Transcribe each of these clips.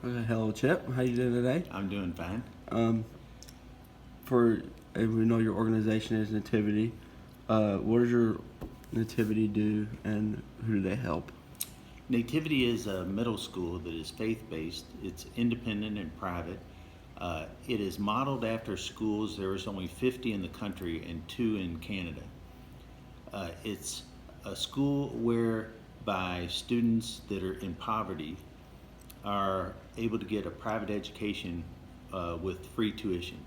Hello, Chip. How you doing today? I'm doing fine. Um, we know your organization is Nativity. What does your Nativity do, and who do they help? Nativity is a middle school that is faith-based. It's independent and private. It is modeled after schools. There is only 50 in the country and 2 in Canada. It's a school whereby students that are in poverty are able to get a private education with free tuition.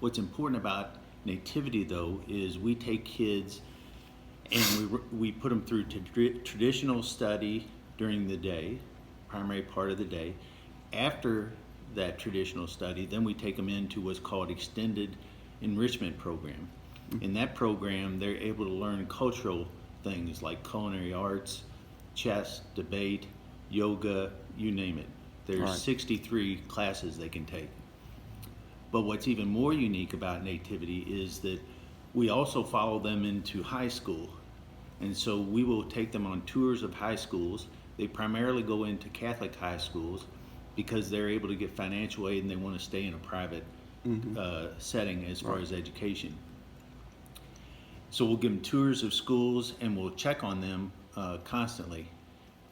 What's important about Nativity, though, is we take kids and we put them through traditional study during the day, primary part of the day. After that traditional study, then we take them into what's called extended enrichment program. In that program, they're able to learn cultural things like culinary arts, chess, debate, yoga, you name it. There's Right. 63 classes they can take. But what's even more unique about Nativity is that we also follow them into high school. And so we will take them on tours of high schools. They primarily go into Catholic high schools because they're able to get financial aid and they want to stay in a private setting as far as education. So we'll give them tours of schools and we'll check on them constantly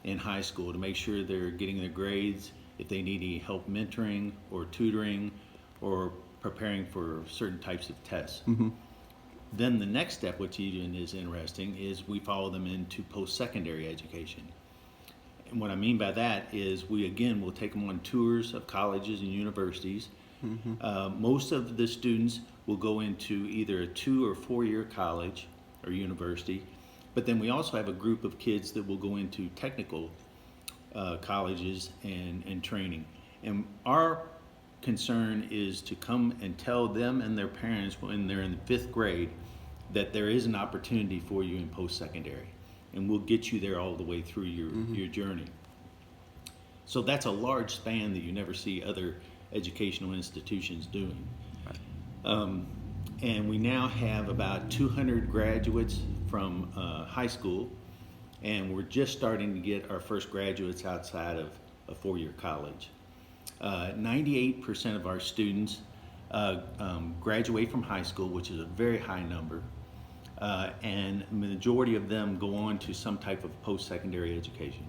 in high school to make sure they're getting their grades, if they need any help mentoring or tutoring or preparing for certain types of tests. Then the next step, which even is interesting, is we follow them into post-secondary education. And what I mean by that is we again will take them on tours of colleges and universities. Most of the students will go into either a 2 or 4 year college or university, but then we also have a group of kids that will go into technical colleges and training. And our concern is to come and tell them and their parents when they're in the 5th grade that there is an opportunity for you in post-secondary, and we'll get you there all the way through your journey. So that's a large span that you never see other educational institutions doing. And we now have about 200 graduates from high school, and we're just starting to get our first graduates outside of a 4-year college. 98% of our students graduate from high school, which is a very high number, and the majority of them go on to some type of post-secondary education.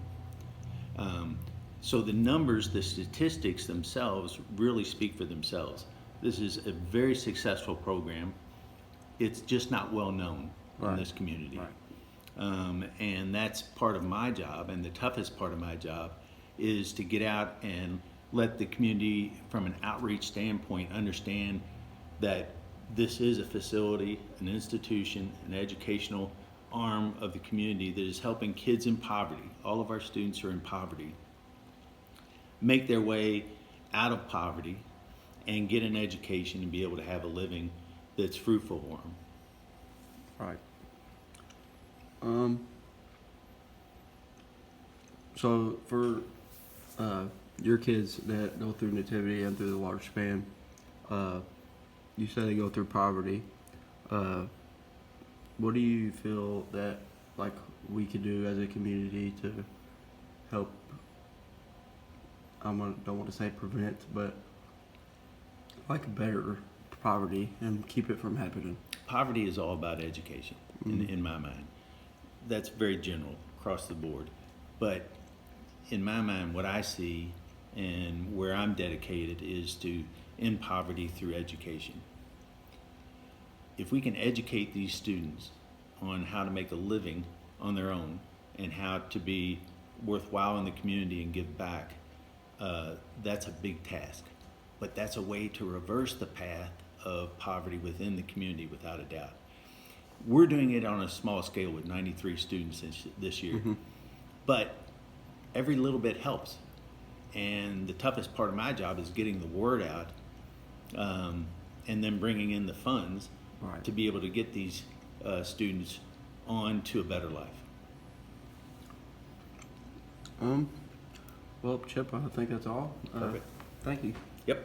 So the numbers, the statistics themselves really speak for themselves. This is a very successful program. It's just not well known in this community. And that's part of my job, and the toughest part of my job is to get out and let the community from an outreach standpoint understand that this is a facility, an institution, an educational arm of the community that is helping kids in poverty. All of our students are in poverty. Make their way out of poverty and get an education and be able to have a living that's fruitful for them. Right. So for your kids that go through Nativity and through the large span, you said they go through poverty. What do you feel that like we could do as a community to help? Don't want to say prevent, but like better poverty and keep it from happening. Poverty is all about education, in my mind. That's very general across the board. But in my mind, what I see and where I'm dedicated is to end poverty through education. If we can educate these students on how to make a living on their own and how to be worthwhile in the community and give back, that's a big task. But that's a way to reverse the path of poverty within the community without a doubt. We're doing it on a small scale with 93 students this year, but every little bit helps. And the toughest part of my job is getting the word out and then bringing in the funds to be able to get these students on to a better life. Well, Chip, I think that's all. Perfect. Thank you. Yep.